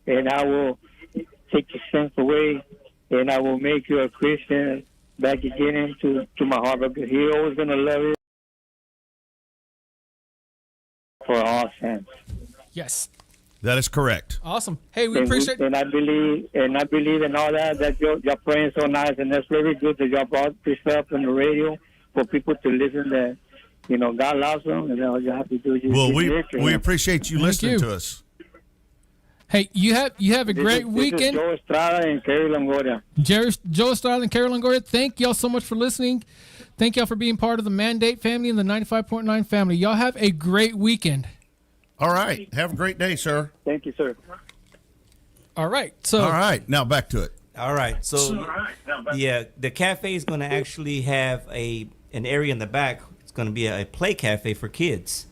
and I will take your sins away, and I will make you a Christian back again into my heart, because He always gonna love you for all sins. Yes. That is correct. Awesome. Hey, we appreciate. And I believe in all that. That you're praying so nice, and that's very good that y'all brought this up on the radio for people to listen. That God loves them, and all you have to do is just we appreciate you listening to us. Hey, you have a great weekend. This is Joe Estrada and Carrie Longoria. Joe Estrada and Carrie Longoria. Thank y'all so much for listening. Thank y'all for being part of the Mandate family and the 95.9 family. Y'all have a great weekend. All right. Have a great day, sir. Thank you, sir. All right. All right. Now back to it. All right. So, the cafe is going to actually have an area in the back. It's going to be a play cafe for kids.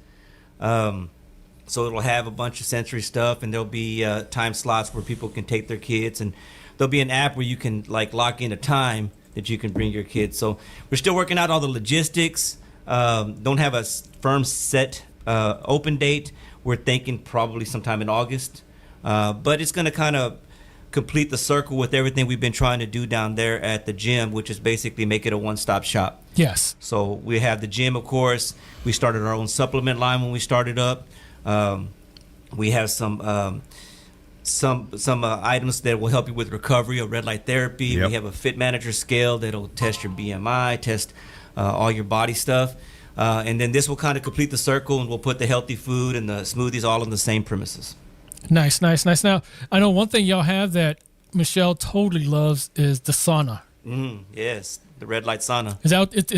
So it'll have a bunch of sensory stuff, and there'll be time slots where people can take their kids, and there'll be an app where you can lock in a time that you can bring your kids. So we're still working out all the logistics. Don't have a firm set open date. We're thinking probably sometime in August, but it's going to kind of complete the circle with everything we've been trying to do down there at the gym, which is basically make it a one-stop shop. Yes. So we have the gym, of course. We started our own supplement line when we started up. We have some items that will help you with recovery, a red light therapy. Yep. We have a Fit Manager scale that'll test your BMI, test all your body stuff. And then this will kind of complete the circle, and we'll put the healthy food and the smoothies all on the same premises. Nice. Now, I know one thing y'all have that Michelle totally loves is the sauna. Yes, the red light sauna.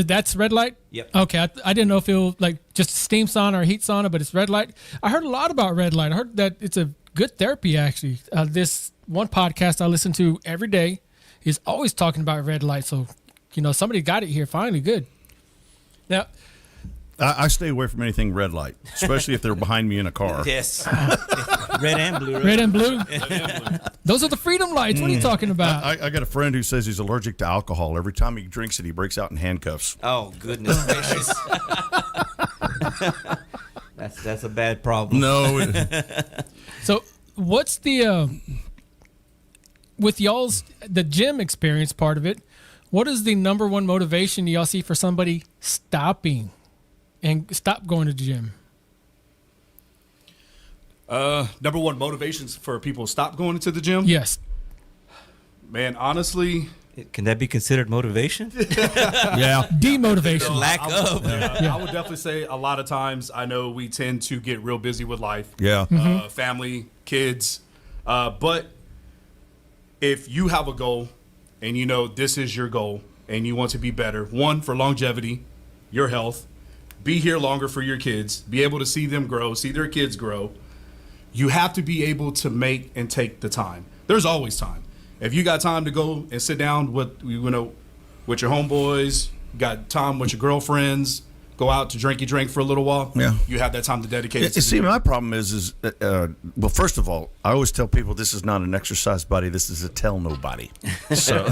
That's red light? Yep. Okay, I didn't know if it was just steam sauna or heat sauna, but it's red light. I heard a lot about red light. I heard that it's a good therapy, actually. This one podcast I listen to every day is always talking about red light. So, somebody got it here finally. Good. Now, I stay away from anything red light, especially if they're behind me in a car. Yes. Red and blue. Red and blue. Those are the freedom lights. What are you talking about? I got a friend who says he's allergic to alcohol. Every time he drinks it, he breaks out in handcuffs. Oh, goodness gracious. That's a bad problem. No. So what's with the gym experience part of it, what is the number one motivation y'all see for somebody stopping and stop going to the gym? Number one motivations for people to stop going to the gym? Yes. Man, honestly. Can that be considered motivation? Yeah. Demotivation. Lack of. I would definitely say a lot of times I know we tend to get real busy with life. Yeah. Family, kids. But if you have a goal and this is your goal and you want to be better, one, for longevity, your health, be here longer for your kids, be able to see them grow, see their kids grow, you have to be able to make and take the time. There's always time. If you got time to go and sit down with your homeboys, got time with your girlfriends, go out to drinky drink for a little while, you have that time to dedicate it to. See, my problem is well, first of all, I always tell people this is not an exercise buddy. This is a tell nobody. So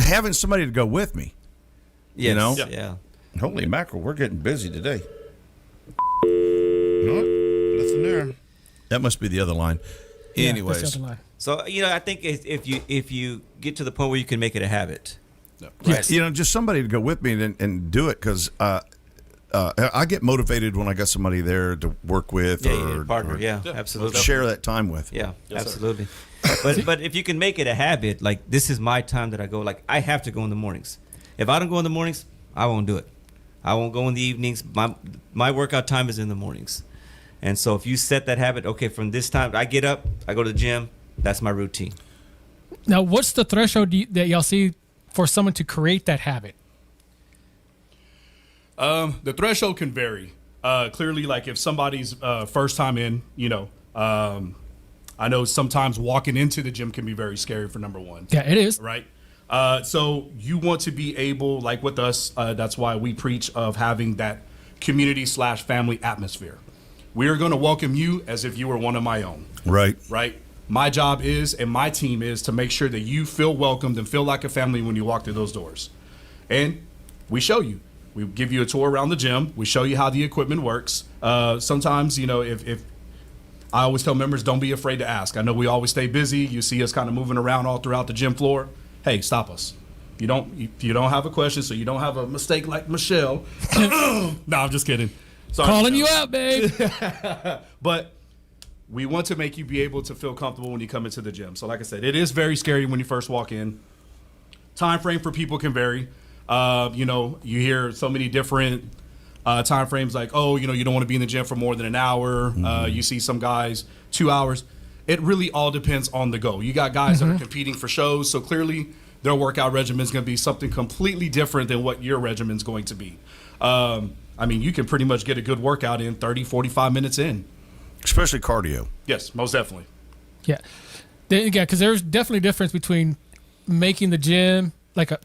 having somebody to go with me, Yes. Yeah. Holy mackerel, we're getting busy today. Nothing there. That must be the other line. Anyways, that's the other line. So I think if you get to the point where you can make it a habit, Yes. just somebody to go with me and do it, because I get motivated when I got somebody there to work with or partner. Absolutely. share that time with. Yeah, absolutely. But if you can make it a habit, this is my time that I go. I have to go in the mornings. If I don't go in the mornings, I won't do it. I won't go in the evenings. My workout time is in the mornings. And so if you set that habit, okay, from this time, I get up, I go to the gym, that's my routine. Now, what's the threshold that y'all see for someone to create that habit? The threshold can vary. Clearly, if somebody's first time in, I know sometimes walking into the gym can be very scary for number one. Yeah, it is. Right? So you want to be able, with us, that's why we preach of having that community/family atmosphere. We are going to welcome you as if you were one of my own. Right. Right. My job is, and my team is, to make sure that you feel welcomed and feel like a family when you walk through those doors. And we show you. We give you a tour around the gym. We show you how the equipment works. Sometimes, if I always tell members, don't be afraid to ask. I know we always stay busy. You see us kind of moving around all throughout the gym floor. Hey, stop us. You don't have a question, so you don't have a mistake like Michelle. No, I'm just kidding. Sorry, Calling Michelle. you out, babe. But we want to make you be able to feel comfortable when you come into the gym. So like I said, it is very scary when you first walk in. Time frame for people can vary. You hear so many different time frames like, you don't want to be in the gym for more than an hour. You see some guys 2 hours. It really all depends on the goal. You got guys that are competing for shows, so clearly their workout regimen is going to be something completely different than what your regimen is going to be. You can pretty much get a good workout in 30, 45 minutes in. Especially cardio. Yes, most definitely. Yeah. Because there's definitely a difference between making the gym like a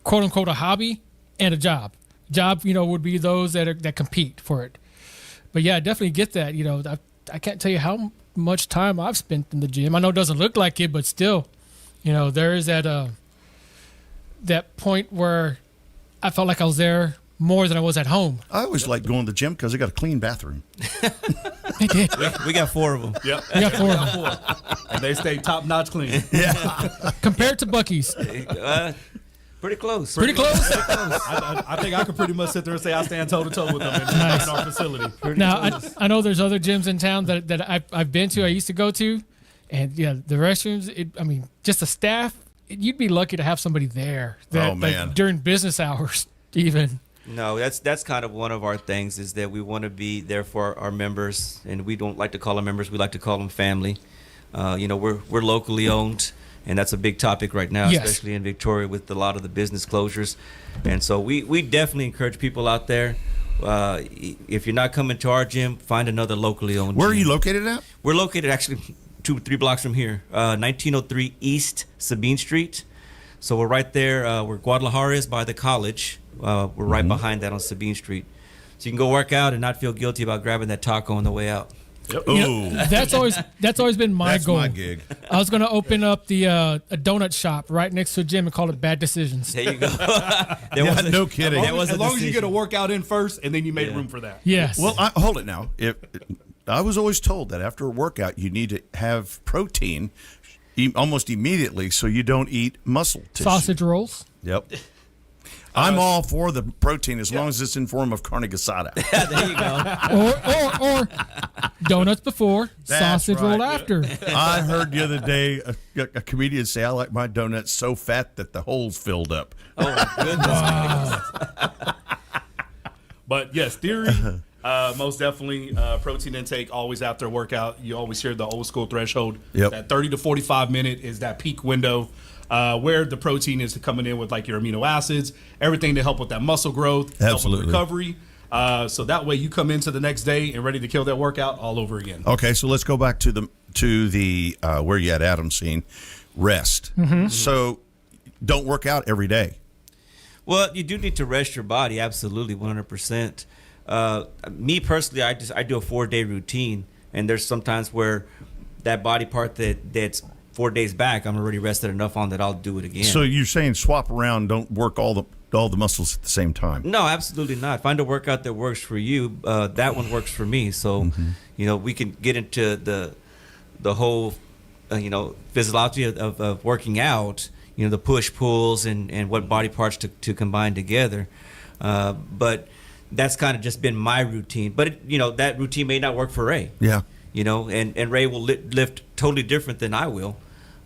quote unquote a hobby and a job. Job, would be those that compete for it. But yeah, I definitely get that. I can't tell you how much time I've spent in the gym. I know it doesn't look like it, but still, there is that point where I felt like I was there more than I was at home. I always like going to the gym because they got a clean bathroom. They did. We got 4 of them. Yep. We got 4 of them. And they stay top-notch clean. Compared to Buc-ee's. Pretty close. Pretty close? I think I could pretty much sit there and say I stand toe-to-toe with them in our facility. Now, I know there's other gyms in town that I've been to, I used to go to, and yeah, the restrooms, just the staff, you'd be lucky to have somebody there. Man. During business hours, even. No, that's kind of one of our things is that we want to be there for our members, and we don't like to call them members. We like to call them family. We're locally owned, and that's a big topic right now, Yes. especially in Victoria with a lot of the business closures. And so we definitely encourage people out there. If you're not coming to our gym, find another locally owned Where gym. are you located at? We're located actually 2-3 blocks from here, 1903 East Sabine Street. So we're right there where Guadalajara is by the college. We're right behind that on Sabine Street. So you can go work out and not feel guilty about grabbing that taco on the way out. Yep. That's always been my That's goal. my gig. I was going to open up a donut shop right next to a gym and call it Bad Decisions. There you go. No kidding. As long as you get a workout in first, and then you make room for that. Yes. Well, hold it now. I was always told that after a workout, you need to have protein almost immediately so you don't eat muscle tissue. Sausage rolls. Yep. I'm all for the protein as long as it's in form of carne asada. There you go. Or donuts before, That's sausage roll right. after. I heard the other day a comedian say, I like my donuts so fat that the holes filled up. Oh, my goodness. But yes, theory, most definitely protein intake always after a workout. You always hear the old school threshold. Yep. That 30 to 45 minute is that peak window where the protein is coming in with like your amino acids, everything to help with that muscle growth, help Absolutely. with recovery. So that way you come into the next day and ready to kill that workout all over again. Okay, so let's go back to the where you had Adam scene, rest. So don't work out every day. Well, you do need to rest your body, absolutely, 100%. Me personally, I do a 4-day routine, and there's sometimes where that body part that's 4 days back, I'm already rested enough on that I'll do it again. So you're saying swap around, don't work all the muscles at the same time. No, absolutely not. Find a workout that works for you. That one works for me. So, we can get into the whole, physiology of working out. The push pulls and what body parts to combine together. But that's kind of just been my routine. But that routine may not work for Ray. Yeah. And Ray will lift totally different than I will.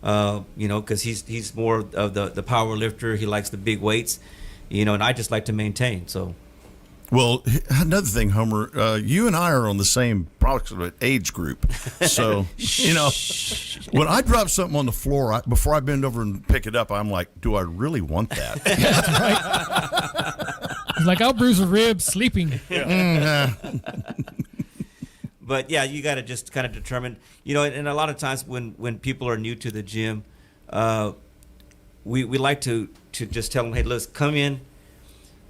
Because he's more of the power lifter. He likes the big weights. And I just like to maintain. So, well, another thing, Homer, you and I are on the same approximate age group. So, when I drop something on the floor, before I bend over and pick it up, I'm like, do I really want that? That's right. It's like, I'll bruise a rib sleeping. But yeah, you got to just kind of determine, and a lot of times when people are new to the gym, we like to just tell them, hey, let's come in,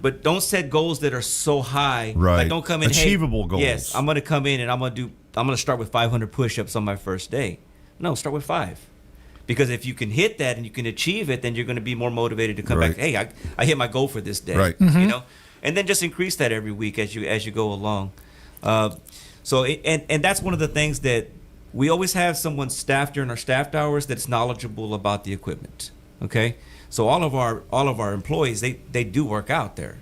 but don't set goals that are so high. Right. Like don't come in, achievable goals. Yes, I'm going to come in and I'm going to start with 500 push-ups on my first day. No, start with 5. Because if you can hit that and you can achieve it, then you're going to be more motivated to come back. Hey, I hit my goal for this day. Right. And then just increase that every week as you go along. So that's one of the things that we always have someone staffed during our staffed hours that's knowledgeable about the equipment. Okay, so all of our employees, they do work out there.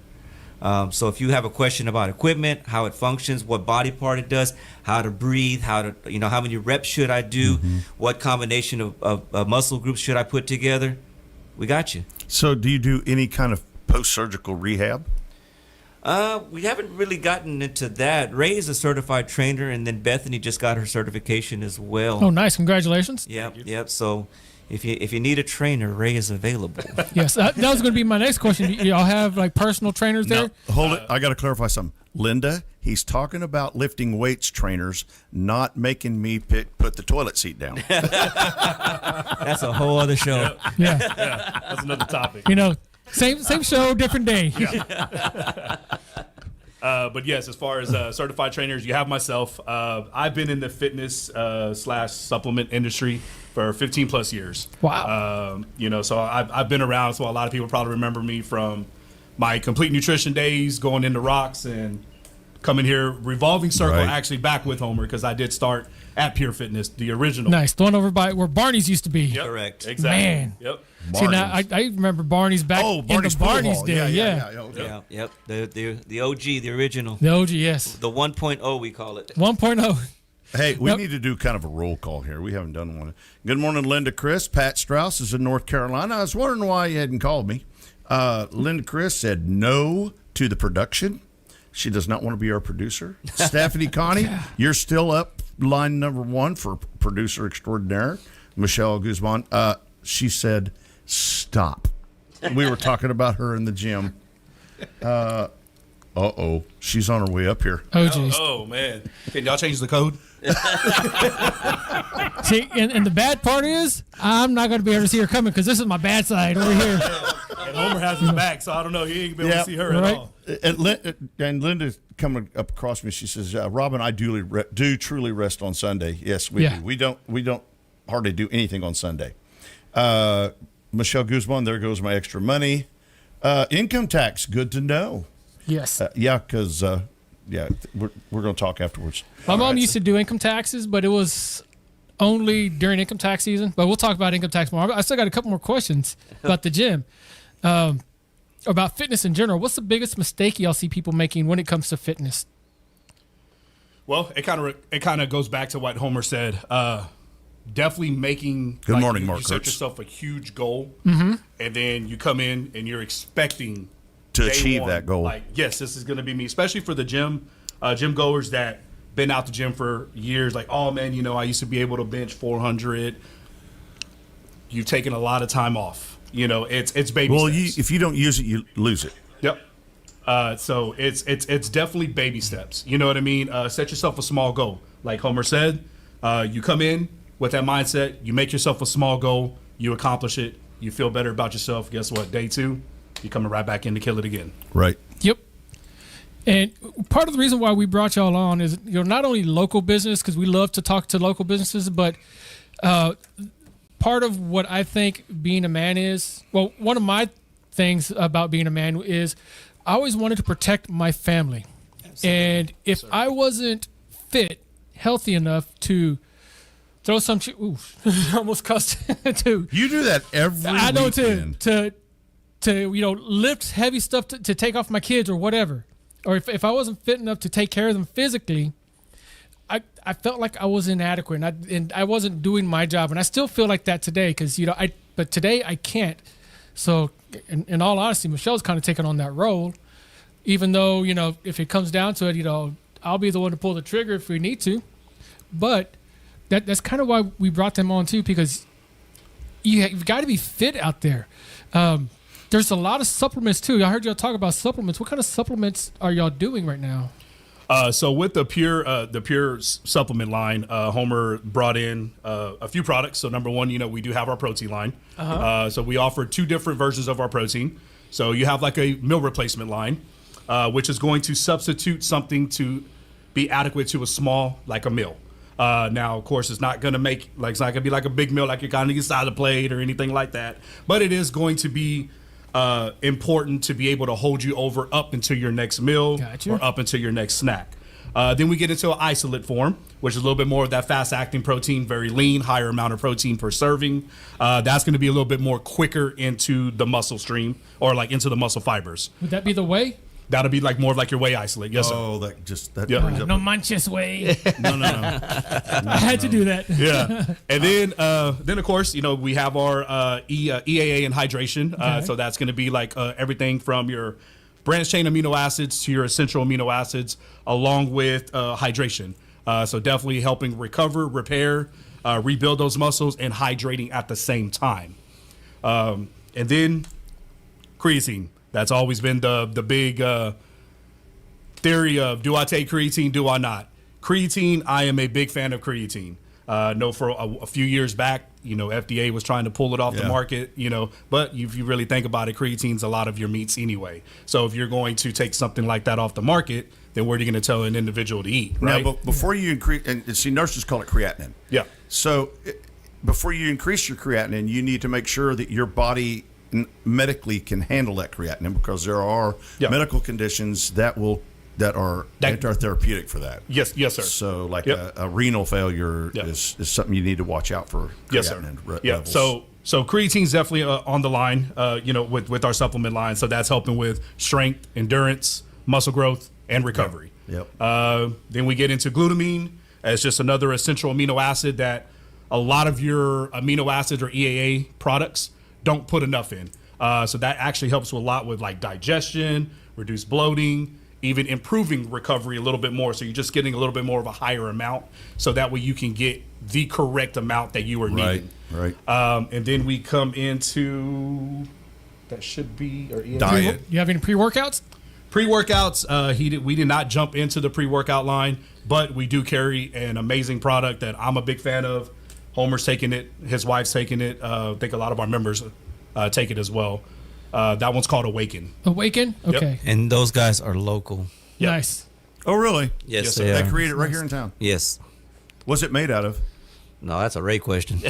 So if you have a question about equipment, how it functions, what body part it does, how to breathe, how many reps should I do, what combination of muscle groups should I put together, we got you. So do you do any kind of post-surgical rehab? We haven't really gotten into that. Ray is a certified trainer, and then Bethany just got her certification as well. Oh, nice. Congratulations. Yep. So if you need a trainer, Ray is available. Yes, that was going to be my next question. Y'all have like personal trainers there? No, hold it. I got to clarify something. Linda, he's talking about lifting weights trainers, not making me put the toilet seat down. That's a whole other show. Yeah. That's another topic. Same show, different day. But yes, as far as certified trainers, you have myself. I've been in the fitness / supplement industry for 15 plus years. Wow. So I've been around. So a lot of people probably remember me from my complete nutrition days, going into Rocks and coming here, Revolving Circle, Right. actually back with Homer, because I did start at Pure Fitness, the original. Nice. The one over by where Barney's used to be. Yep. Correct. Exactly. Man. Yep. See, now I remember Barney's back in the Barney's Pool day. Hall. Yeah. Okay. Yep. The OG, the original. The OG, yes. The 1.0 we call it. 1.0. Hey, we Yep. need to do kind of a roll call here. We haven't done one. Good morning, Linda Chris. Pat Strauss is in North Carolina. I was wondering why you hadn't called me. Linda Chris said no to the production. She does not want to be our producer. Stephanie Connie, you're still up line number 1 for producer extraordinaire. Michelle Guzman, she said stop. We were talking about her in the gym. She's on her way up here. Oh, geez. Oh, man. Can y'all change the code? See, and the bad part is, I'm not going to be able to see her coming because this is my bad side over here. And Homer has his back, so I don't know. He ain't been able to see her right. at all. And Linda's coming up across me. She says, "Rob and I do truly rest on Sunday." Yes, we Yeah. do. We don't hardly do anything on Sunday. Michelle Guzman, there goes my extra money. Income tax, good to know. Yes. Because we're going to talk afterwards. My mom used to do income taxes, but it was only during income tax season. But we'll talk about income tax more. I still got a couple more questions about the gym. About fitness in general. What's the biggest mistake y'all see people making when it comes to fitness? Well, it kind of goes back to what Homer said. Definitely making. Good morning, Mark You set Kurtz. yourself a huge goal, and then you come in and you're expecting To day achieve one, that goal. Like, yes, this is going to be me, especially for the gym goers that been out the gym for years. Like, oh man, I used to be able to bench 400. You've taken a lot of time off. It's baby Well, steps. if you don't use it, you lose it. Yep. So it's definitely baby steps. You know what I mean? Set yourself a small goal. Like Homer said, you come in with that mindset, you make yourself a small goal, you accomplish it, you feel better about yourself. Guess what? Day 2, you're coming right back in to kill it again. Right. Yep. And part of the reason why we brought y'all on is not only local business, because we love to talk to local businesses, but part of what I think being a man is, well, one of my things about being a man is I always wanted to protect my family. Absolutely. And if I wasn't fit, healthy enough to throw some, almost cussed too. You do that every I know weekend. to lift heavy stuff to take off my kids or whatever. Or if I wasn't fit enough to take care of them physically, I felt like I was inadequate and I wasn't doing my job. And I still feel like that today because, but today I can't. So in all honesty, Michelle's kind of taking on that role, even though, if it comes down to it, I'll be the one to pull the trigger if we need to. But that's kind of why we brought them on too, because you've got to be fit out there. There's a lot of supplements too. I heard y'all talk about supplements. What kind of supplements are y'all doing right now? So with the pure supplement line, Homer brought in a few products. So number one, we do have our protein line. So we offer 2 different versions of our protein. So you have like a meal replacement line, which is going to substitute something to be adequate to a small, like a meal. Now, of course, it's not going to it's not going to be like a big meal, like you're kind of inside a plate or anything like that. But it is going to be important to be able to hold you over up until your next meal Gotcha. or up until your next snack. Then we get into an isolate form, which is a little bit more of that fast-acting protein, very lean, higher amount of protein per serving. That's going to be a little bit more quicker into the muscle stream or like into the muscle fibers. Would that be the whay? That'll be like more of like your whey isolate. Yes, sir. Oh, that Yeah. brings up No manches way. no. I had to do that. Yeah, and then of course, we have our EAA and hydration. Okay. So that's going to be like everything from your branched chain amino acids to your essential amino acids, along with hydration. So definitely helping recover, repair, rebuild those muscles, and hydrating at the same time. And then creatine. That's always been the big theory of, do I take creatine, do I not? Creatine, I am a big fan of creatine. No, for a few years back, FDA was trying to pull it off the market, but if you really think about it, creatine's a lot of your meats anyway. So if you're going to take something like that off the market, then what are you going to tell an individual to eat, right? Now, but before you increase, and see, nurses call it creatinine. Yeah. So before you increase your creatinine, you need to make sure that your body medically can handle that creatinine, because there are medical conditions that are anti-therapeutic for that. Yes, sir. So like a renal failure is something you need to watch out for. Yes, sir. Levels. So creatine's definitely on the line, with our supplement line. So that's helping with strength, endurance, muscle growth, and recovery. Yep. Then we get into glutamine as just another essential amino acid that a lot of your amino acids or EAA products don't put enough in. So that actually helps a lot with like digestion, reduce bloating, even improving recovery a little bit more. So you're just getting a little bit more of a higher amount, so that way you can get the correct amount that you are needing. Right. And then we come into, that should be our Diet. You have any pre-workouts? Pre-workouts, we did not jump into the pre-workout line, but we do carry an amazing product that I'm a big fan of. Homer's taking it, his wife's taking it. I think a lot of our members take it as well. That one's called Awaken. Awaken? Okay. And those guys are local. Yep. Nice. Oh, really? Yes, sir. they They are. created it right here in town. Yes. What's it made out of? No, that's a Ray question. So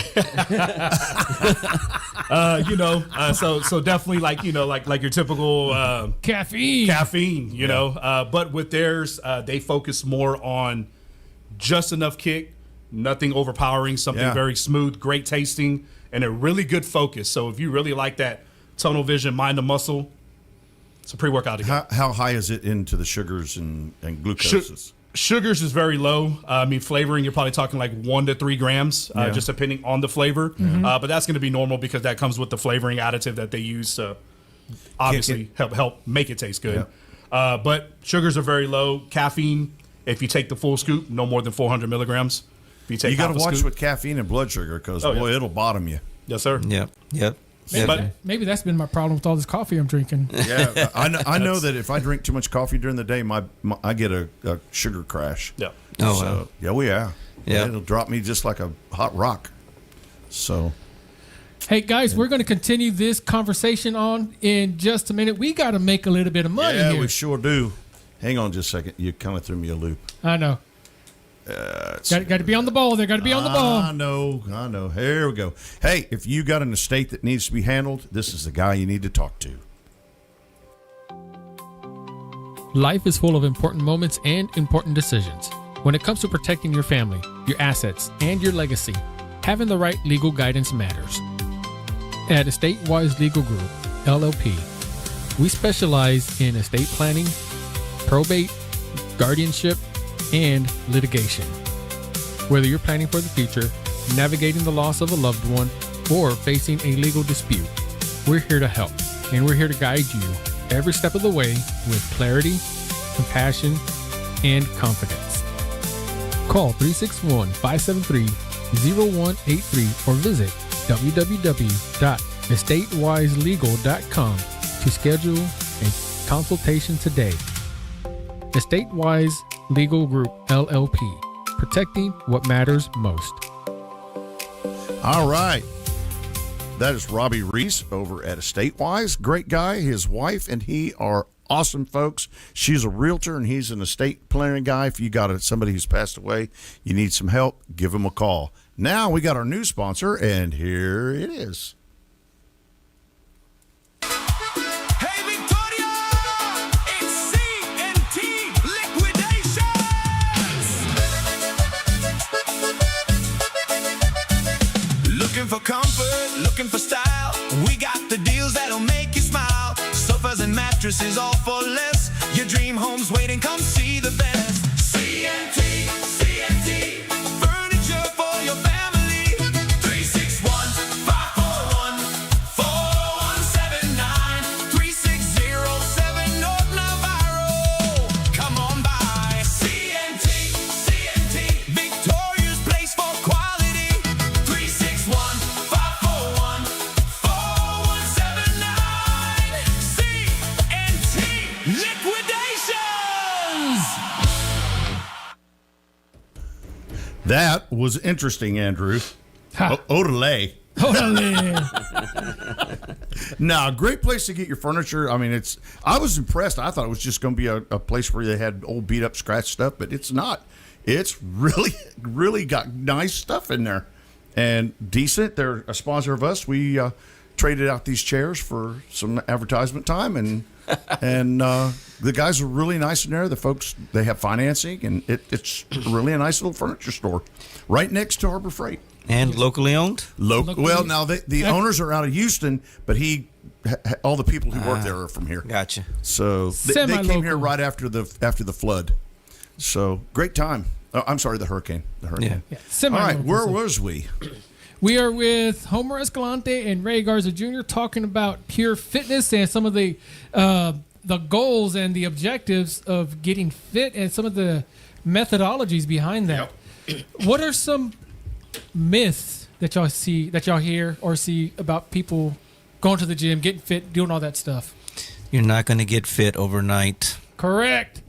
definitely like your typical Caffeine. but with theirs, they focus more on just enough kick, nothing overpowering, something very smooth, great tasting, and a really good focus. So if you really like that tunnel vision, mind to muscle, it's a pre-workout to go. How high is it into the sugars and glucoses? Sugars is very low. Flavoring, you're probably talking like 1 to 3 grams, just depending on the flavor. But that's going to be normal because that comes with the flavoring additive that they use to obviously help make it taste good. Yeah. But sugars are very low. Caffeine, if you take the full scoop, no more than 400 milligrams. If you take You got half to a watch scoop- with caffeine and blood sugar, because it'll bottom you. Yes, sir. Yep. Maybe that's been my problem with all this coffee I'm drinking. Yeah, I know that if I drink too much coffee during the day, I get a sugar crash. Yeah. Oh, wow. Yeah. Yeah. It'll drop me just like a hot rock. So, Hey, guys, we're going to continue this conversation on in just a minute. We got to make a little bit of money yeah, here. we sure do. Hang on just a second. You kind of threw me a loop. I know. Got to be on the ball. They got to be on the ball. I know. Here we go. Hey, if you got an estate that needs to be handled, this is the guy you need to talk to. Life is full of important moments and important decisions. When it comes to protecting your family, your assets, and your legacy, having the right legal guidance matters. At Estate Wise Legal Group, LLP, we specialize in estate planning, probate, guardianship, and litigation. Whether you're planning for the future, navigating the loss of a loved one, or facing a legal dispute, we're here to help, and we're here to guide you every step of the way with clarity, compassion, and confidence. Call 361-573-0183 or visit www.estatewiselegal.com to schedule a consultation today. Estate Wise Legal Group, LLP, protecting what matters most. All right. That is Robbie Reese over at Estate Wise. Great guy. His wife and he are awesome folks. She's a realtor and he's an estate planning guy. If you got somebody who's passed away, you need some help, give him a call. Now we got our new sponsor, and here it is. Looking for comfort, looking for style. We got the deals that'll make you smile. Sofas and mattresses all for less. Your dream home's waiting, come see the best. CNT, CNT. Furniture for your family. 361-541-4179. 3607 North Navarro. Come on by. CNT, CNT. Victoria's place for quality. 361-541-4179. CNT Liquidations. That was interesting, Andrew. Ha. Odele. Totally. No, great place to get your furniture. I mean, I was impressed. I thought it was just going to be a place where they had old beat up scratch stuff, but it's not. It's really got nice stuff in there and decent. They're a sponsor of us. We traded out these chairs for some advertisement time, and the guys are really nice in there. The folks, they have financing, and it's really a nice little furniture store right next to Harbor Freight. And locally owned? Well, now the owners are out of Houston, but all the people who work there are from here. Gotcha. So they came here right after the flood. So great time. I'm sorry, the hurricane. Yeah. All right, where was we? We are with Homer Escalante and Ray Garza Jr. talking about pure fitness and some of the goals and the objectives of getting fit and some of the methodologies behind that. Yep. What are some myths that y'all hear or see about people going to the gym, getting fit, doing all that stuff? You're not going to get fit overnight. Correct.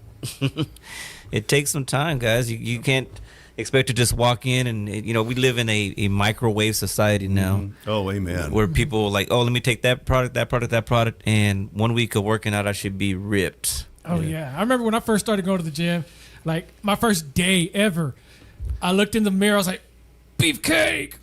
It takes some time, guys. You can't expect to just walk in and, we live in a microwave society now. Mm-hmm. Oh, amen. Where people are like, oh, let me take that product, and 1 week of working out, I should be ripped. Oh, yeah. I remember when I first started going to the gym, like my first day ever, I looked in the mirror, I was like, beefcake.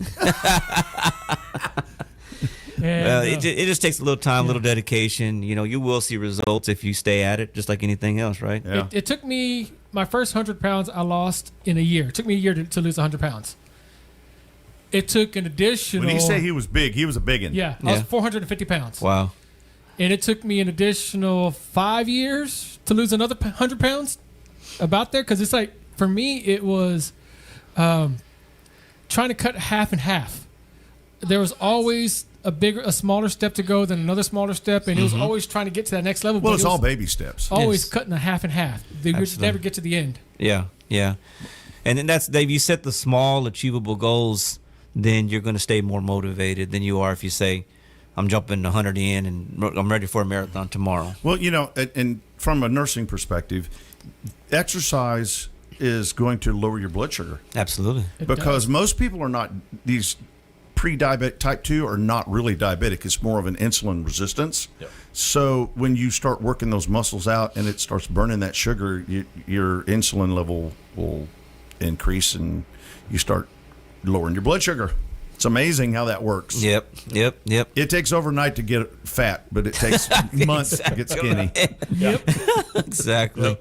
Well, it just takes a little time, a little dedication. You will see results if you stay at it, just like anything else, right? Yeah. It took me, my first 100 pounds I lost in a year. It took me a year to lose 100 pounds. It took an additional... When you say he was big, he was a big one. Yeah, I was 450 pounds. Wow. And it took me an additional 5 years to lose another 100 pounds, about there. Because it's like, for me, it was trying to cut half and half. There was always a smaller step to go, then another smaller step, and it was always trying to get to that next level. Well, but it's all baby steps. Always Yes. cutting a half and half. You just never get to the end. Yeah. And then if you set the small, achievable goals, then you're going to stay more motivated than you are if you say, I'm jumping 100 in and I'm ready for a marathon tomorrow. Well, and from a nursing perspective, exercise is going to lower your blood sugar. Absolutely. Because most people are not, these pre-diabetic type 2 are not really diabetic. It's more of an insulin resistance. Yep. So when you start working those muscles out and it starts burning that sugar, your insulin level will increase and you start lowering your blood sugar. It's amazing how that works. Yep. It takes overnight to get fat, but it takes months to get skinny. Yep. Exactly.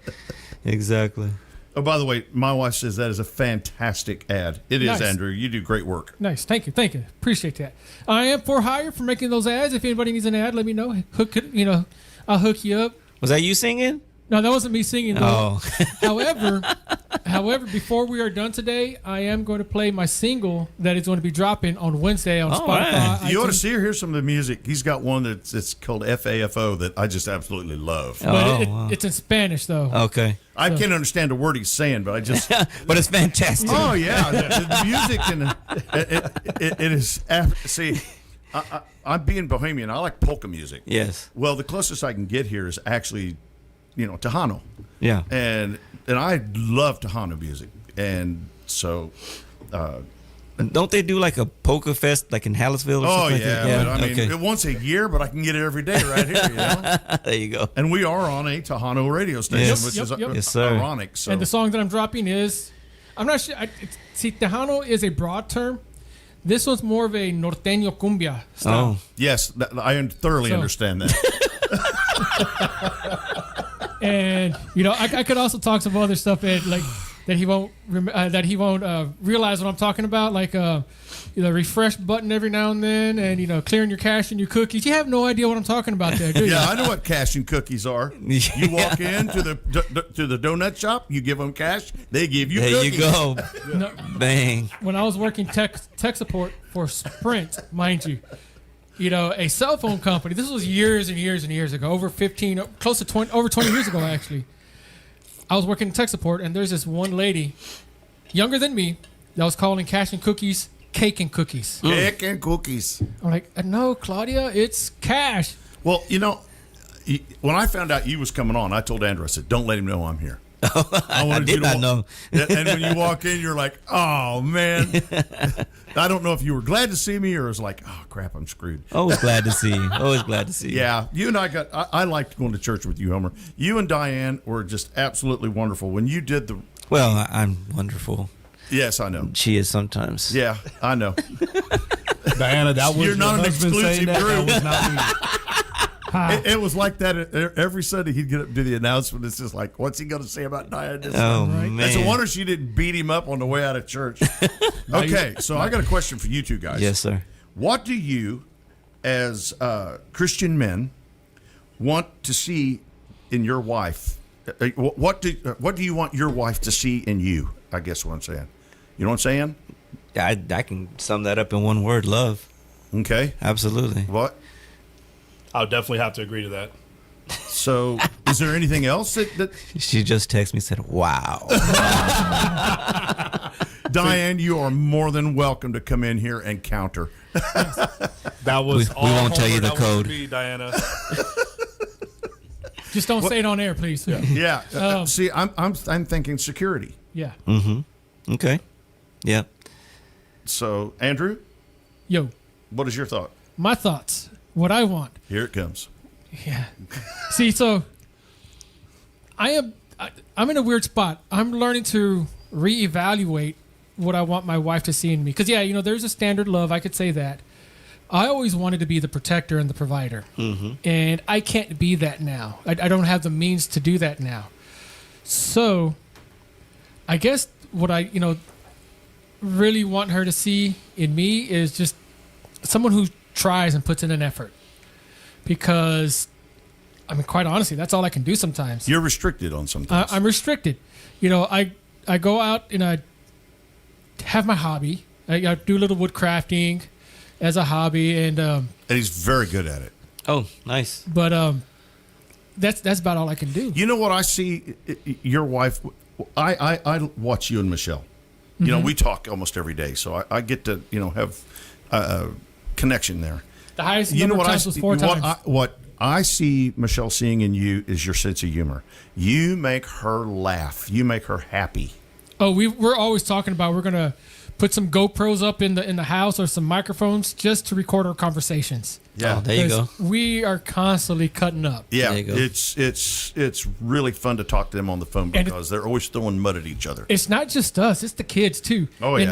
Oh, by the way, my wife says that is a fantastic ad. It is, Nice. Andrew. You do great work. Nice. Thank you. Appreciate that. I am for hire for making those ads. If anybody needs an ad, let me know. I'll hook you up. Was that you singing? No, that wasn't me singing. Though. Oh. However, before we are done today, I am going to play my single that is going to be dropping on Wednesday on Spotify. Right. You ought to iTunes. see or hear some of the music. He's got one it's called FAFO that I just absolutely love. But wow. it's in Spanish, though. Okay. I can't understand a word he's saying, but I just... But it's fantastic. Oh, yeah. The music and it is... See, I'm being bohemian. I like polka music. Yes. Well, the closest I can get here is actually, Tejano. Yeah. And I love Tejano music. And so... Don't they do like a polka fest like in Hallisville or Oh, something yeah. like that? But, I mean, once a year, but I can get it every day right here, There you go. And we are on a Tejano radio station, Yes. which Yep. is Yes, sir. ironic. So. And the song that I'm dropping is, I'm not sure. See, Tejano is a broad term. This one's more of a norteño cumbia style. Oh. Yes, I thoroughly understand that. And I could also talk some other stuff that that he won't realize what I'm talking about, like refresh button every now and then, and clearing your cache and your cookies. You have no idea what I'm talking about there, do you? Yeah, I know what cash and cookies are. You walk into the donut shop, you give them cash, they give you cookies. There you go. No, Bang. when I was working tech support for Sprint, mind you, a cell phone company. This was years and years and years ago, over 15, close to 20, over 20 years ago actually. I was working in tech support, and there's this one lady, younger than me, that was calling cash and cookies cake and cookies. Cake and cookies. I'm like, no, Claudia, it's cash. Well, when I found out you was coming on, I told Andrew, I said, don't let him know I'm here. I did not know. And when you walk in, you're like, oh, man. I don't know if you were glad to see me or was like, oh, crap, I'm screwed. Always glad to see you. Always glad to see you. Yeah, you and I liked going to church with you, Homer. You and Diane were just absolutely wonderful. When you did the... Well, I'm wonderful. Yes, I know. She is sometimes. Yeah, I know. Diana, that was You're not an husband saying exclusive that. group. That was not me. It was like that every Sunday. He'd get up and do the announcement. It's just like, what's he going to say about Diane? Oh, man. It's a wonder she didn't beat him up on the way out of church. Okay, so I got a question for you two guys. Yes, sir. What do you, as Christian men, want to see in your wife? What do you want your wife to see in you? I guess what I'm saying. You know what I'm saying? I can sum that up in one word: love. Okay. Absolutely. What? I'll definitely have to agree to that. So, is there anything else that She just texted me and said, "Wow." Diane, you are more than welcome to come in here and counter. That was We all won't tell you Homer. the That code. was me, Diana. Just don't say it on air, please. Yeah. See, I'm thinking security. Yeah. Okay. Yeah. So, Andrew, Yo, what is your thought? my thoughts. What I want. Here it comes. Yeah. See, so I'm in a weird spot. I'm learning to reevaluate what I want my wife to see in me. Because, there's a standard love. I could say that. I always wanted to be the protector and the provider. And I can't be that now. I don't have the means to do that now. So I guess what I, really want her to see in me is just someone who tries and puts in an effort. Because, quite honestly, that's all I can do sometimes. You're restricted on some things. I'm restricted. I go out and I have my hobby. I do a little wood crafting as a hobby, and he's very good at it. Oh, nice. but that's about all I can do. You know what I see? Your wife. I watch you and Michelle. We talk almost every day, so I get to have a connection there. The highest number of times was 4 times. What I see Michelle seeing in you is your sense of humor. You make her laugh. You make her happy. Oh, we're always talking about we're gonna put some GoPros up in the house or some microphones just to record our conversations. Yeah, Oh, there you go. We are constantly cutting up. Yeah, There you go. it's really fun to talk to them on the phone And because they're always throwing mud at each other. It's not just us; it's the kids too. Oh, and yeah.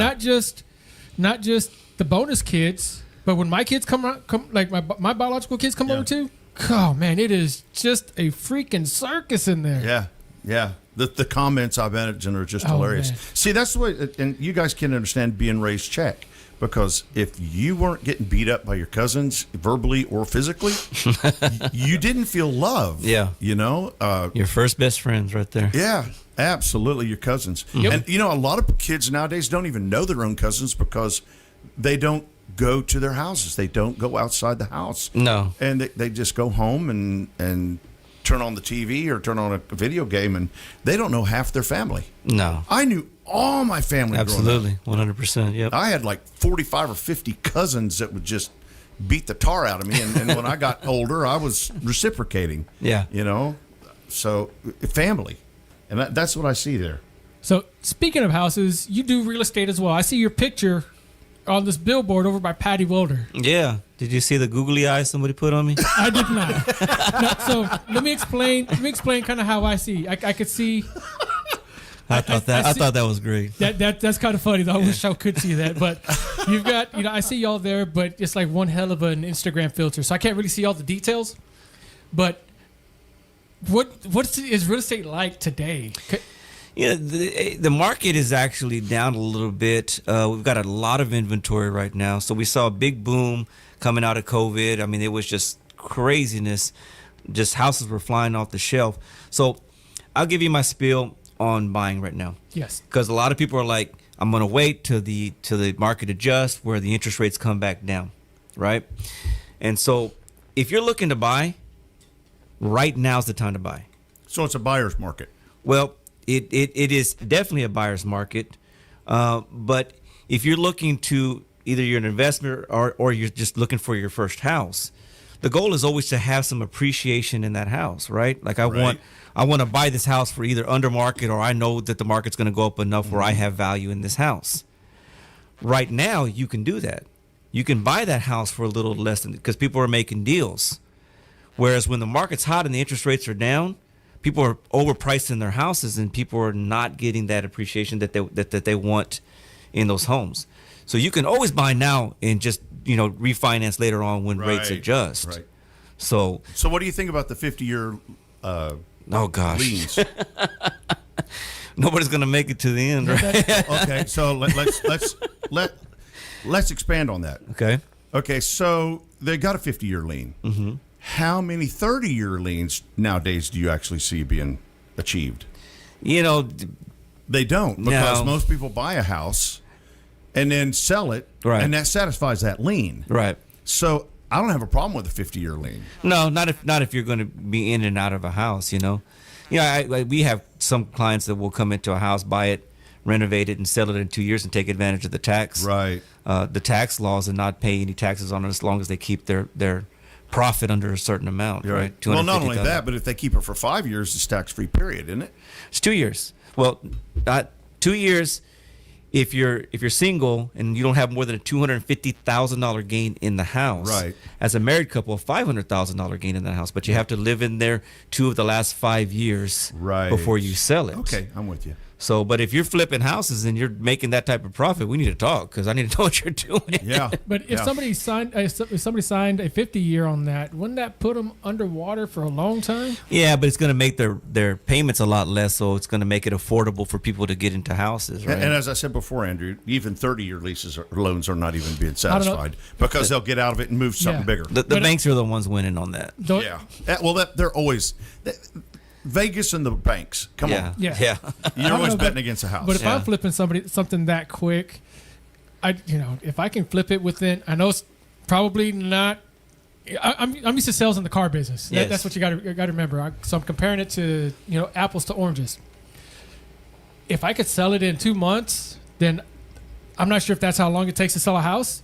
not just the bonus kids, but when my kids come like my biological kids come over too. Oh man, it is just a freaking circus in there. Yeah. The comments I imagine are just hilarious. Man. See, that's the way, and you guys can understand being raised Czech, because if you weren't getting beat up by your cousins verbally or physically, you didn't feel love. Yeah. Your first best friends right there. Yeah, absolutely, your cousins. Yep. And a lot of kids nowadays don't even know their own cousins because they don't go to their houses. They don't go outside the house. No. And they just go home and turn on the TV or turn on a video game, and they don't know half their family. No. I knew all my family Absolutely. growing up. 100%. Yep. I had like 45 or 50 cousins that would just beat the tar out of me, and when I got older, I was reciprocating. Yeah. So family, and that's what I see there. So speaking of houses, you do real estate as well. I see your picture on this billboard over by Patty Wilder. Yeah. Did you see the googly eyes somebody put on me? I did not. No, so let me explain kind of how I see. I could see. I thought that was great. That's kind of funny though. I wish I could see that, but you've got I see y'all there, but it's like one hell of an Instagram filter, so I can't really see all the details. But what is real estate like today? Yeah, the market is actually down a little bit. We've got a lot of inventory right now. So we saw a big boom coming out of COVID. I mean, it was just craziness. Just houses were flying off the shelf. So I'll give you my spiel on buying right now. Yes. Because a lot of people are like, I'm going to wait till the market adjusts where the interest rates come back down, right? And so if you're looking to buy, right now's the time to buy. So it's a buyer's market. Well, it is definitely a buyer's market. But if you're looking to either you're an investor or you're just looking for your first house, the goal is always to have some appreciation in that house, right? Like I want to buy this house for either under market or I know that the market's going to go up enough where I have value in this house. Right now, you can do that. You can buy that house for a little less than because people are making deals. Whereas when the market's hot and the interest rates are down, people are overpricing their houses and people are not getting that appreciation that they want in those homes. So you can always buy now and just refinance later on when rates adjust. Right. So what do you think about the 50-year oh gosh, liens? Nobody's gonna make it to the end, right? Okay, so let's expand on that. Okay, so they got a 50-year lien. Mm-hmm. How many 30-year liens nowadays do you actually see being achieved? They don't, because most people buy a house and then sell it, and that satisfies that lien. Right. So I don't have a problem with a 50-year lien. No, not if you're going to be in and out of a house. We have some clients that will come into a house, buy it, renovate it, and sell it in 2 years and take advantage of the tax. Right. The tax laws and not pay any taxes on it as long as they keep their profit under a certain amount. Right. Well, not only that, but if they keep it for 5 years, it's tax-free period, isn't it? It's 2 years. Well, not 2 years. If you're single and you don't have more than a $250,000 gain in the house, right? As a married couple, a $500,000 gain in the house, but you have to live in there 2 of the last 5 years, before you sell it. Okay, I'm with you. So, but if you're flipping houses and you're making that type of profit, we need to talk because I need to know what you're doing. Yeah. But if somebody signed a 50-year on that, wouldn't that put them underwater for a long time? Yeah, but it's going to make their payments a lot less, so it's going to make it affordable for people to get into houses, right? And as I said before, Andrew, even 30-year leases or loans are not even being satisfied because they'll get out of it and move to something bigger. The banks are the ones winning on that. They're always. Vegas and the banks. Come on. Yeah. You're always betting against a house. But if I'm flipping something that quick, if I can flip it within, I know it's probably not. I'm used to sales in the car business. Yes. That's what you got to remember. So I'm comparing it to apples to oranges. If I could sell it in 2 months, then I'm not sure if that's how long it takes to sell a house.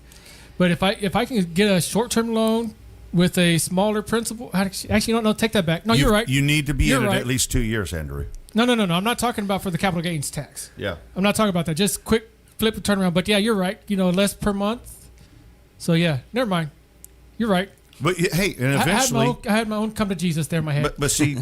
But if I can get a short-term loan with a smaller principal, actually, no, take that back. No, you're right. You need to be in it at least 2 years, Andrew. No. I'm not talking about for the capital gains tax. Yeah. I'm not talking about that. Just quick flip and turnaround. But yeah, you're right. Less per month. So yeah, never mind. You're right. But hey, and eventually, I had my own come to Jesus there in my head. But see,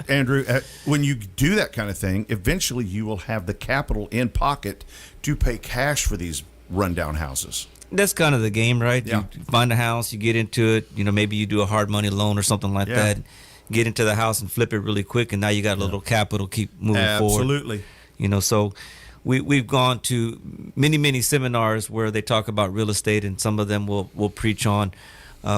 Andrew, when you do that kind of thing, eventually you will have the capital in pocket to pay cash for these rundown houses. That's kind of the game, right? Yeah. You find a house, you get into it, maybe you do a hard money loan or something like that, get into the house and flip it really quick, and now you got a little capital, keep moving forward. Absolutely. So we've gone to many seminars where they talk about real estate, and some of them will preach on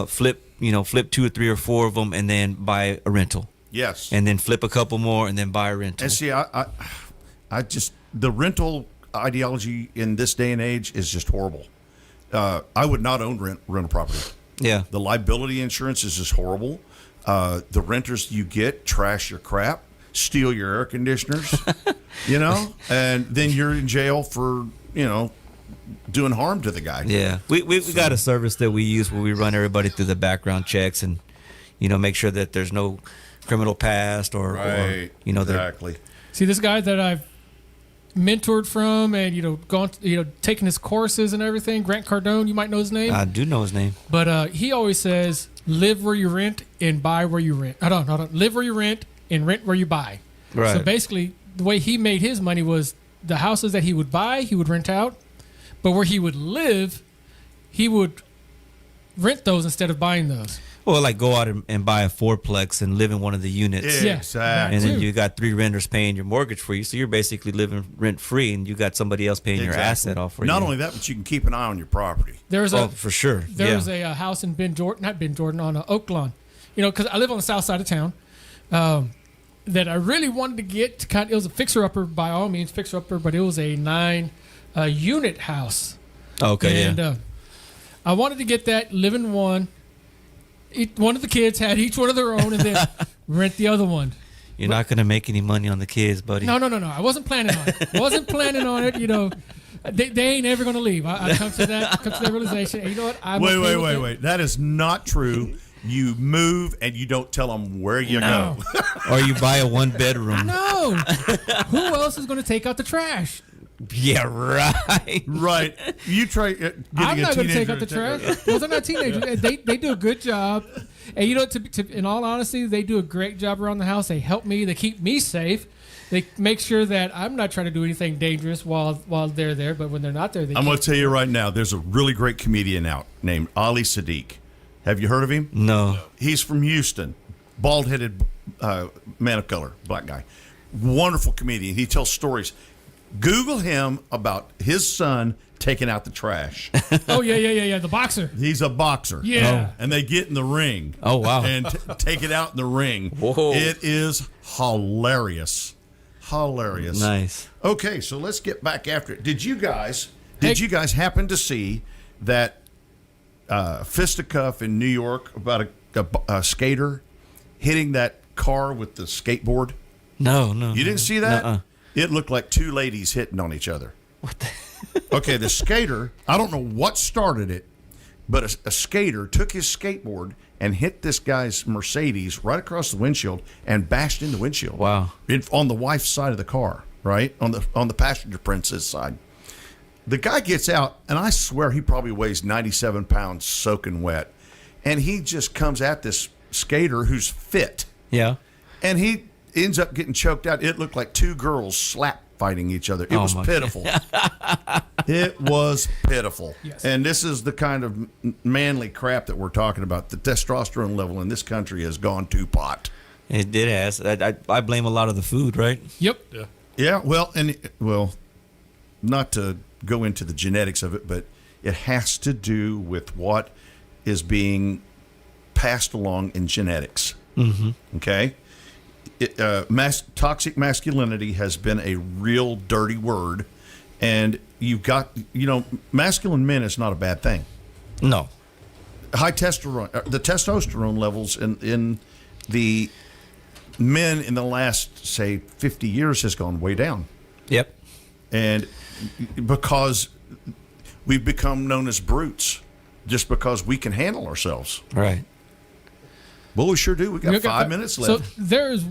flip 2 or 3 or 4 of them and then buy a rental. Yes. And then flip a couple more and then buy a rental. And see, I just, the rental ideology in this day and age is just horrible. I would not own rental property. Yeah. The liability insurance is just horrible. The renters you get trash your crap, steal your air conditioners, and then you're in jail for, doing harm to the guy. Yeah. We got a service that we use where we run everybody through the background checks and, make sure that there's no criminal past or exactly. See, this guy that I've mentored from and gone taking his courses and everything, Grant Cardone, you might know his name. I do know his name, but he always says live where you rent and buy where you rent. Hold on. Live where you rent and rent where you buy. Right. So basically the way he made his money was the houses that he would buy he would rent out, but where he would live he would rent those instead of buying those. Well, like go out and buy a fourplex and live in one of the units. Yeah. Exactly. And then you got 3 renters paying your mortgage for you, so you're basically living rent free, and you got somebody else paying your asset off for you. Not only that, but you can keep an eye on your property. There's for sure. There was a house in not Ben Jordan, on Oak Lawn. Because I live on the south side of town. That I really wanted to get to it was a fixer-upper, by all means, fixer-upper, but it was a 9-unit house. Okay, and I wanted to get that, live in one. One of the kids had each one of their own, and then rent the other one. You're not going to make any money on the kids, buddy. No. I wasn't planning on it. They ain't ever going to leave. I come to that realization. And you know what? Wait. That is not true. You move and you don't tell them where you go. Or you buy a 1-bedroom. No. Who else is going to take out the trash? Yeah, right. Right. You try getting I'm not going to take teenager out the to trash. Those are not teenagers. They do a good job. And in all honesty, they do a great job around the house. They help me. They keep me safe. They make sure that I'm not trying to do anything dangerous while they're there. But when they're not there, I'm going to tell you right now, there's a really great comedian out named Ali Sadiq. Have you heard of him? No. He's from Houston. Bald-headed man of color, black guy. Wonderful comedian. He tells stories. Google him about his son taking out the trash. Oh, yeah. The boxer. He's a boxer. Yeah. And they get in the ring. Oh, wow. And take it out in the ring. Whoa. It is hilarious. Hilarious. Nice. Okay, so let's get back after it. Did you guys happen to see that fisticuff in New York about a skater hitting that car with the skateboard? No. You didn't see that? Nuh-uh. It looked like 2 ladies hitting on each other. What the? Okay, the skater, I don't know what started it, but a skater took his skateboard and hit this guy's Mercedes right across the windshield and bashed in the windshield. Wow. On the wife's side of the car, right? On the passenger princess side. The guy gets out, and I swear he probably weighs 97 pounds soaking wet. And he just comes at this skater who's fit. Yeah. And he ends up getting choked out. It looked like 2 girls slap fighting each other. It was pitiful. It was pitiful. Yes. And this is the kind of manly crap that we're talking about. The testosterone level in this country has gone to pot. It has. I blame a lot of the food, right? Yep. Yeah. Yeah, well, not to go into the genetics of it, but it has to do with what is being passed along in genetics. Mm-hmm. Okay? Toxic masculinity has been a real dirty word, and you've got, masculine men is not a bad thing. No. High testosterone, the testosterone levels in the men in the last, say, 50 years has gone way down. Yep. And because we've become known as brutes just because we can handle ourselves. Right. Well, we sure do. We got 5 minutes left. So there's a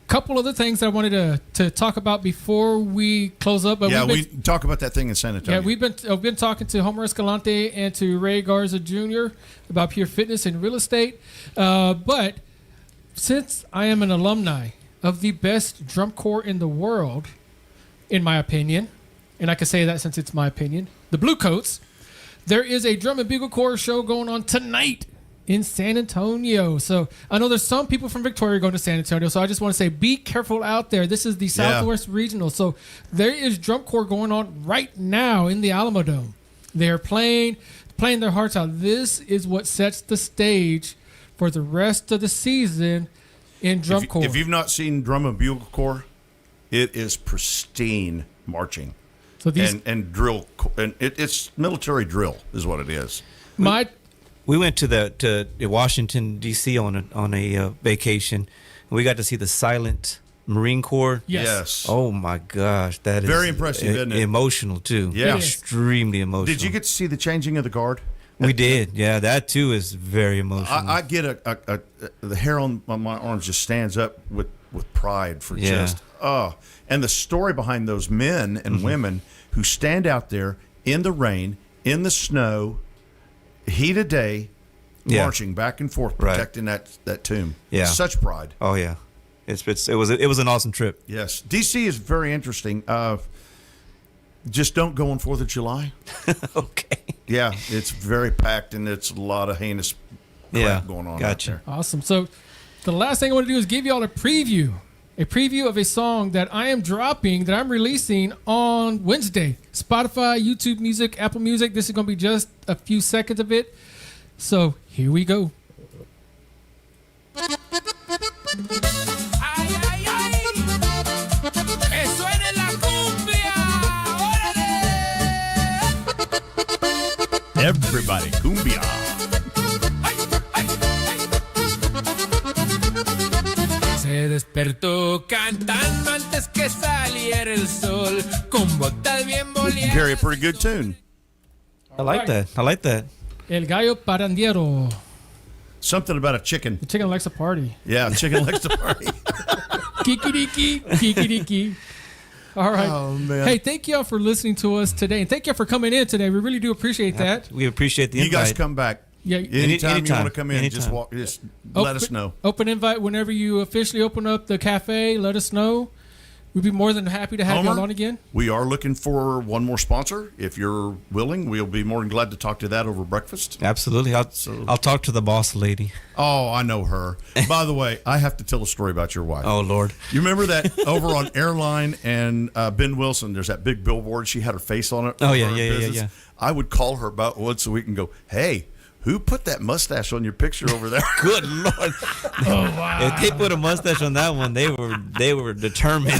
couple other things that I wanted to talk about before we close up. But we talk about that thing in San Antonio. Yeah, we've been talking to Homer Escalante and to Ray Garza Jr. about pure fitness and real estate. But since I am an alumni of the best drum corps in the world, in my opinion, and I can say that since it's my opinion, the Blue Coats, there is a drum and bugle corps show going on tonight in San Antonio. So I know there's some people from Victoria going to San Antonio, so I just want to say be careful out there. This is the Southwest Regional. So there is drum corps going on right now in the Alamo Dome. They're playing their hearts out. This is what sets the stage for the rest of the season in drum corps. If you've not seen Drum and Bugle Corps, it is pristine marching. So these and drill, and it's military drill is what it is. We went to Washington D.C. on a vacation, and we got to see the silent Marine Corps. Yes. Oh my gosh, that is very impressive, isn't it? Emotional too. Yeah, extremely emotional. Did you get to see the changing of the guard? We did. Yeah, that too is very emotional. I get the hair on my arms just stands up with pride for and the story behind those men and women who stand out there in the rain, in the snow, heat of day, marching back and forth, protecting that tomb. Yeah, such pride. Oh yeah, it was an awesome trip. Yes, DC is very interesting. Just don't go on 4th of July. Okay. Yeah, it's very packed and it's a lot of heinous crap going on. Gotcha. Out there. Awesome. So the last thing I want to do is give y'all a preview of a song that I am dropping, that I'm releasing on Wednesday. Spotify, YouTube Music, Apple Music. This is going to be just a few seconds of it. So here we go. Ay, ay, ay. Que suene la cumbia. ¡Órale! Everybody, cumbia. Se despertó cantando antes que saliera el sol, con botas bien boleadas. Carry a pretty good tune. I like that. I like that. El Gallo Parandiero. Something about a chicken. The chicken likes to party. Yeah, chicken likes to party. Kiki-diki, kiki-diki. All right. Oh, man. Hey, thank y'all for listening to us today. And thank y'all for coming in today. We really do appreciate that. We appreciate the invite. You guys come back. Yeah. Anytime you want to come in, Anytime. just let us know. Open invite whenever you officially open up the cafe. Let us know. We'd be more than happy to have y'all on again. We are looking for one more sponsor. If you're willing, we'll be more than glad to talk to that over breakfast. Absolutely. I'll talk to the boss lady. Oh, I know her. By the way, I have to tell a story about your wife. Oh, Lord. You remember that over on Airline and Ben Wilson, there's that big billboard. She had her face on it. Oh, yeah, for her yeah, yeah, business. yeah. I would call her about once a week and go, hey, who put that mustache on your picture over there? Good Lord. Oh, wow. If they put a mustache on that one, they were determined.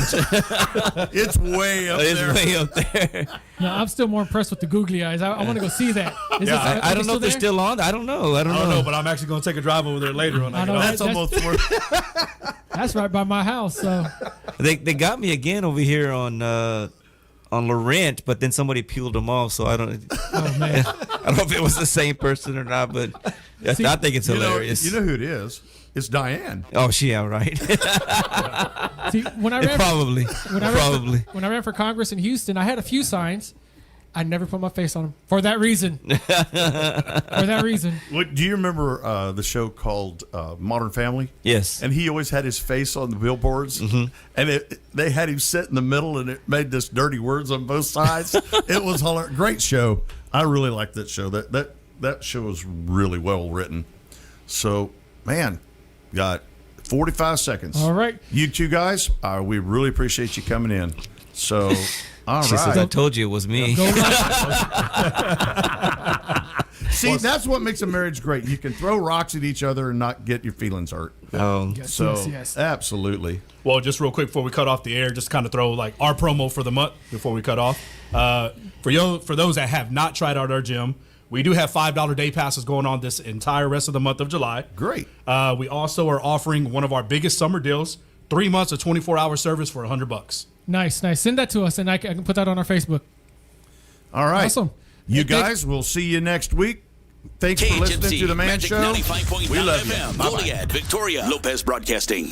It's way up It's there. way up there. No, I'm still more impressed with the googly eyes. I want to go see that. Is Yeah, it- I are don't they know if they're there? still on. I don't know. I don't know. but I'm actually going to take a drive over there later on. I know. That's almost worth. That's right by my house. So They got me again over here on Laurent, but then somebody peeled them off. So I don't. oh man. I don't know if it was the same person or not, but I think it's hilarious. You know who it is? It's Diane. Oh, she out right. See, when I ran Probably. when I ran for Congress in Houston, I had a few signs. I never put my face on them for that reason. What, do you remember the show called Modern Family? Yes. And he always had his face on the billboards, and they had him sit in the middle, and it made this dirty words on both sides. It was hilarious. Great show. I really liked that show. That show was really well written. So, man, got 45 seconds. All right. You two guys, we really appreciate you coming in. So, all She says, right. I told you it was me. Go right. See, that's what makes a marriage great. You can throw rocks at each other and not get your feelings hurt. Oh, So, yes. absolutely. Well, just real quick before we cut off the air, just kind of throw like our promo for the month before we cut off. For those that have not tried out our gym, we do have $5 day passes going on this entire rest of the month of July. Great. We also are offering one of our biggest summer deals: 3 months of 24-hour service for $100. Nice. Send that to us, and I can put that on our Facebook. All right. Awesome. You Hey, thank- guys, we'll see you next week. Thanks for listening to The Man Magic Show. 95.9 We love you. FM, Bye-bye. Goliad, Victoria, Lopez Broadcasting.